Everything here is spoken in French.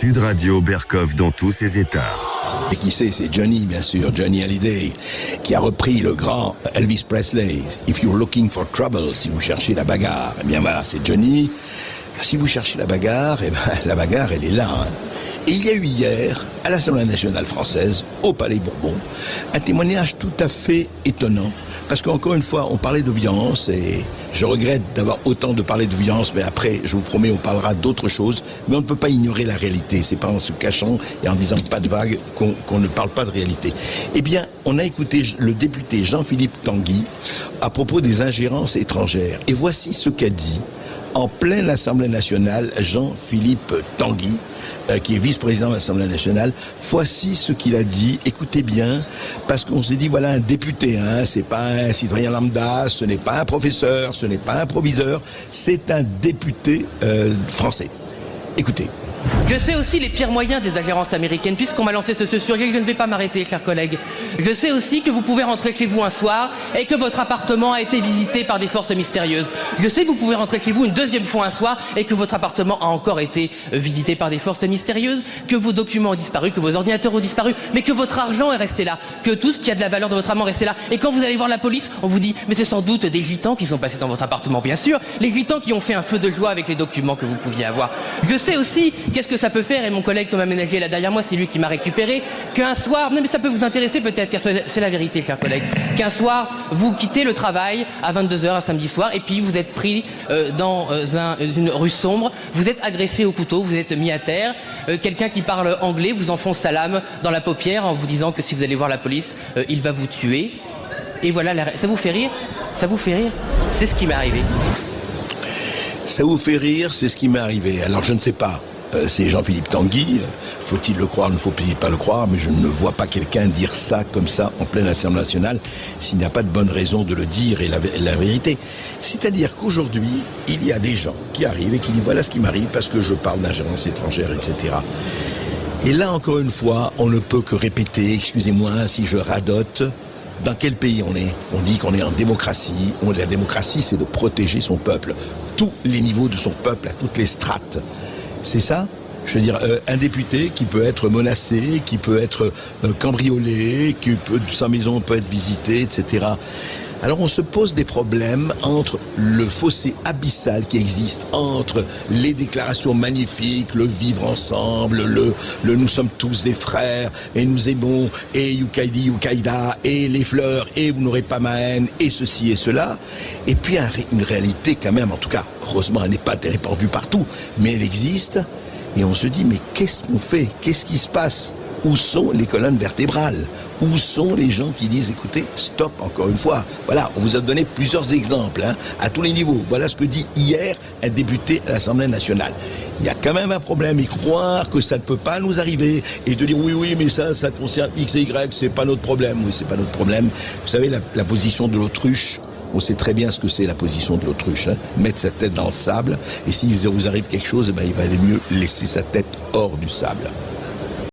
Sud Radio Berkoff dans tous ses états. Et qui c'est Johnny, bien sûr, Johnny Hallyday, qui a repris le grand Elvis Presley. If you're looking for trouble, si vous cherchez la bagarre, eh bien voilà, c'est Johnny. Si vous cherchez la bagarre, eh ben la bagarre, elle est là. Hein. Et il y a eu hier, à l'Assemblée nationale française, au Palais Bourbon, un témoignage tout à fait étonnant. Parce qu'encore une fois, on parlait de violence et je regrette d'avoir autant de parler de violence, mais après, je vous promets, on parlera d'autres choses. Mais on ne peut pas ignorer la réalité. C'est pas en se cachant et en disant pas de vague qu'on ne parle pas de réalité. Eh bien, on a écouté le député Jean-Philippe Tanguy à propos des ingérences étrangères. Et voici ce qu'a dit en pleine Assemblée nationale Jean-Philippe Tanguy, qui est vice-président de l'Assemblée nationale. Voici ce qu'il a dit. Écoutez bien, parce qu'on s'est dit, voilà, un député, hein, c'est pas un citoyen lambda, ce n'est pas un professeur, ce n'est pas un proviseur, c'est un député français. Écoutez. Je sais aussi les pires moyens des ingérences américaines, puisqu'on m'a lancé ce sujet, je ne vais pas m'arrêter, chers collègues. Je sais aussi que vous pouvez rentrer chez vous un soir et que votre appartement a été visité par des forces mystérieuses. Je sais que vous pouvez rentrer chez vous une deuxième fois un soir et que votre appartement a encore été visité par des forces mystérieuses, que vos documents ont disparu, que vos ordinateurs ont disparu, mais que votre argent est resté là, que tout ce qui a de la valeur de votre argent est resté là. Et quand vous allez voir la police, on vous dit, mais c'est sans doute des gitans qui sont passés dans votre appartement, bien sûr, les gitans qui ont fait un feu de joie avec les documents que vous pouviez avoir. Je sais aussi qu'est-ce que ça peut faire, et mon collègue Thomas Ménager est là derrière moi, c'est lui qui m'a récupéré, qu'un soir, non mais ça peut vous intéresser peut-être, car c'est la vérité, chers collègues, qu'un soir, vous quittez le travail à 22h un samedi soir, et puis vous êtes pris dans une rue sombre, vous êtes agressé au couteau, vous êtes mis à terre, quelqu'un qui parle anglais vous enfonce sa lame dans la paupière en vous disant que si vous allez voir la police, il va vous tuer. Et voilà, ça vous fait rire? Ça vous fait rire? C'est ce qui m'est arrivé. Ça vous fait rire, c'est ce qui m'est arrivé. Alors je ne sais pas. C'est Jean-Philippe Tanguy, faut-il le croire, ne faut-il pas le croire, mais je ne vois pas quelqu'un dire ça comme ça en pleine Assemblée nationale s'il n'y a pas de bonne raison de le dire et la vérité. C'est-à-dire qu'aujourd'hui, il y a des gens qui arrivent et qui disent voilà ce qui m'arrive parce que je parle d'ingérence étrangère, etc. Et là, encore une fois, on ne peut que répéter, excusez-moi si je radote, dans quel pays on est? On dit qu'on est en démocratie. La démocratie, c'est de protéger son peuple. Tous les niveaux de son peuple, à toutes les strates. C'est ça? Je veux dire, un député qui peut être menacé, qui peut être cambriolé, sa maison peut être visitée, etc. Alors on se pose des problèmes entre le fossé abyssal qui existe entre les déclarations magnifiques, le vivre ensemble, le nous sommes tous des frères et nous aimons et Yukaidi Yukaida et les fleurs et vous n'aurez pas ma haine et ceci et cela. Et puis une réalité quand même, en tout cas, heureusement elle n'est pas répandue partout, mais elle existe et on se dit mais qu'est-ce qu'on fait? Qu'est-ce qui se passe? Où sont les colonnes vertébrales? Où sont les gens qui disent, écoutez, stop, encore une fois. Voilà, on vous a donné plusieurs exemples, hein, à tous les niveaux. Voilà ce que dit hier un député à l'Assemblée nationale. Il y a quand même un problème, et croire que ça ne peut pas nous arriver, et de dire, oui, mais ça concerne X et Y, c'est pas notre problème. Oui, c'est pas notre problème. Vous savez, la position de l'autruche, on sait très bien ce que c'est la position de l'autruche, hein, mettre sa tête dans le sable, et s'il vous arrive quelque chose, eh ben, il va aller mieux laisser sa tête hors du sable.